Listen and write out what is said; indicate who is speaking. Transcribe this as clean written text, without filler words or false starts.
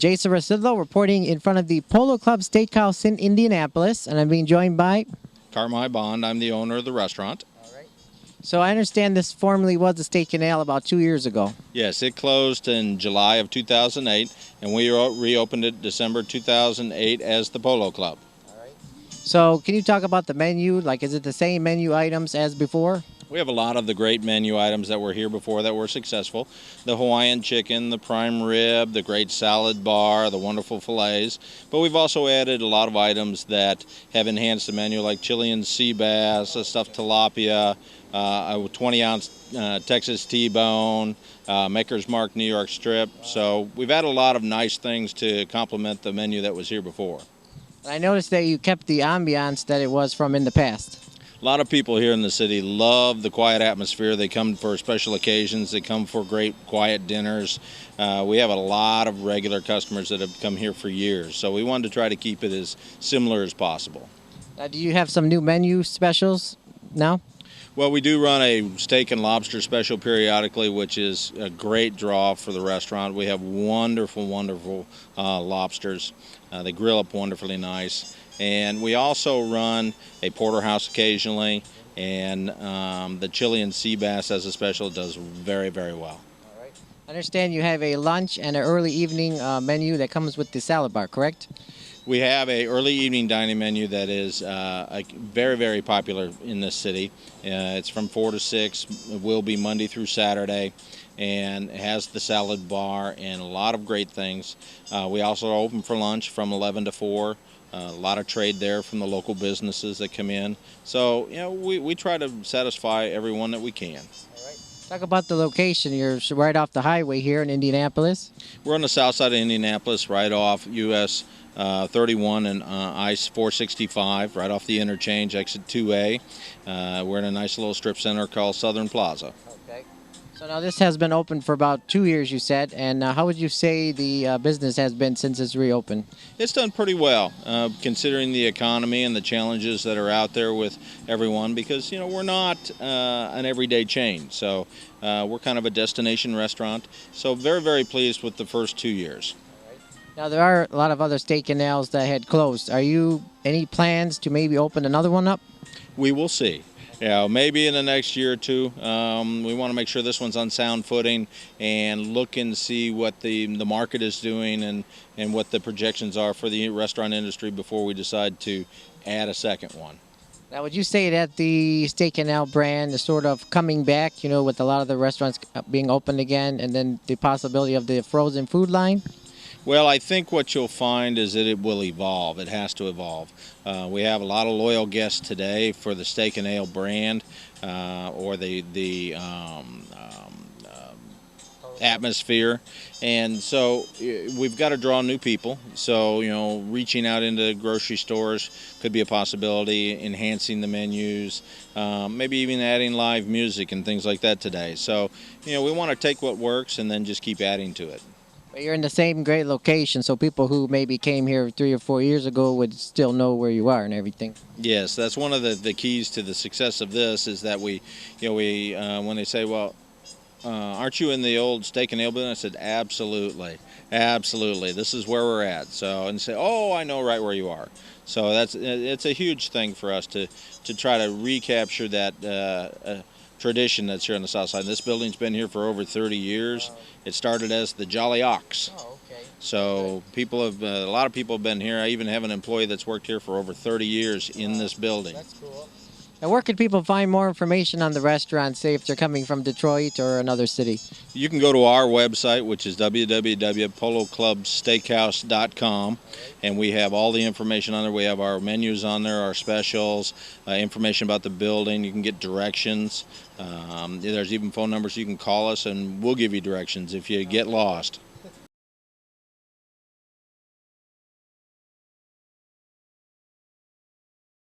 Speaker 1: Jason Rzucidlo reporting in front of the Polo Club Steakhouse in Indianapolis, and I'm being joined by...
Speaker 2: Carmi Bond. I'm the owner of the restaurant.
Speaker 1: All right. So I understand this formerly was a Steak and Ale about 2 years ago.
Speaker 2: Yes, it closed in July of 2008, and we reopened it December 2008 as the Polo Club.
Speaker 1: All right. So can you talk about the menu? Like, is it the same menu items as before?
Speaker 2: We have a lot of the great menu items that were here before that were successful. The Hawaiian chicken, the prime rib, the great salad bar, the wonderful fillets. But we've also added a lot of items that have enhanced the menu, like Chilean sea bass, a stuffed tilapia, a 20-ounce Texas T-bone, Maker's Mark New York strip. So we've added a lot of nice things to complement the menu that was here before.
Speaker 1: I noticed that you kept the ambiance that it was from in the past.
Speaker 2: A lot of people here in the city love the quiet atmosphere. They come for special occasions. They come for great quiet dinners. We have a lot of regular customers that have come here for years, so we wanted to try to keep it as similar as possible.
Speaker 1: Do you have some new menu specials now?
Speaker 2: Well, we do run a steak and lobster special periodically, which is a great draw for the restaurant. We have wonderful, wonderful lobsters. They grill up wonderfully nice. And we also run a porterhouse occasionally, and the Chilean sea bass as a special does very, very well.
Speaker 1: All right. I understand you have a lunch and an early evening menu that comes with the salad bar, correct?
Speaker 2: We have a early evening dining menu that is very, very popular in this city. It's from 4 to 6. It will be Monday through Saturday, and it has the salad bar and a lot of great things. We also are open for lunch from 11 to 4. A lot of trade there from the local businesses that come in. So, you know, we try to satisfy everyone that we can.
Speaker 1: All right. Talk about the location. You're right off the highway here in Indianapolis.
Speaker 2: We're on the south side of Indianapolis, right off US 31 and ICE 465, right off the interchange, exit 2A. We're in a nice little strip center called Southern Plaza.
Speaker 1: Okay. So now this has been open for about 2 years, you said, and how would you say the business has been since it's reopened?
Speaker 2: It's done pretty well, considering the economy and the challenges that are out there with everyone, because, you know, we're not an everyday chain, so we're kind of a destination restaurant. So very, very pleased with the first 2 years.
Speaker 1: Now, there are a lot of other Steak and Ales that had closed. Are you any plans to maybe open another one up?
Speaker 2: We will see. Yeah, maybe in the next year or two. We want to make sure this one's on sound footing and look and see what the market is doing and what the projections are for the restaurant industry before we decide to add a second one.
Speaker 1: Now, would you say that the Steak and Ale brand is sort of coming back, you know, with a lot of the restaurants being open again, and then the possibility of the frozen food line?
Speaker 2: Well, I think what you'll find is that it will evolve. It has to evolve. We have a lot of loyal guests today for the Steak and Ale brand or the atmosphere, and so we've got to draw new people. So, you know, reaching out into grocery stores could be a possibility, enhancing the menus, maybe even adding live music and things like that today. So, you know, we want to take what works and then just keep adding to it.
Speaker 1: You're in the same great location, so people who maybe came here 3 or 4 years ago would still know where you are and everything.
Speaker 2: Yes, that's one of the keys to the success of this, is that we when they say, well, aren't you in the old Steak and Ale business? I said, absolutely, absolutely. This is where we're at. So, and say, oh, I know right where you are. So it's a huge thing for us to try to recapture that tradition that's here on the south side. This building's been here for over 30 years. It started as the Jolly Ox.
Speaker 1: Oh, okay.
Speaker 2: So a lot of people have been here. I even have an employee that's worked here for over 30 years in this building.
Speaker 1: That's cool. Now, where can people find more information on the restaurant, say if they're coming from Detroit or another city?
Speaker 2: You can go to our website, which is www.poloclubsteakhouse.com, and we have all the information on there. We have our menus on there, our specials, information about the building. You can get directions. There's even phone numbers you can call us, and we'll give you directions if you get lost.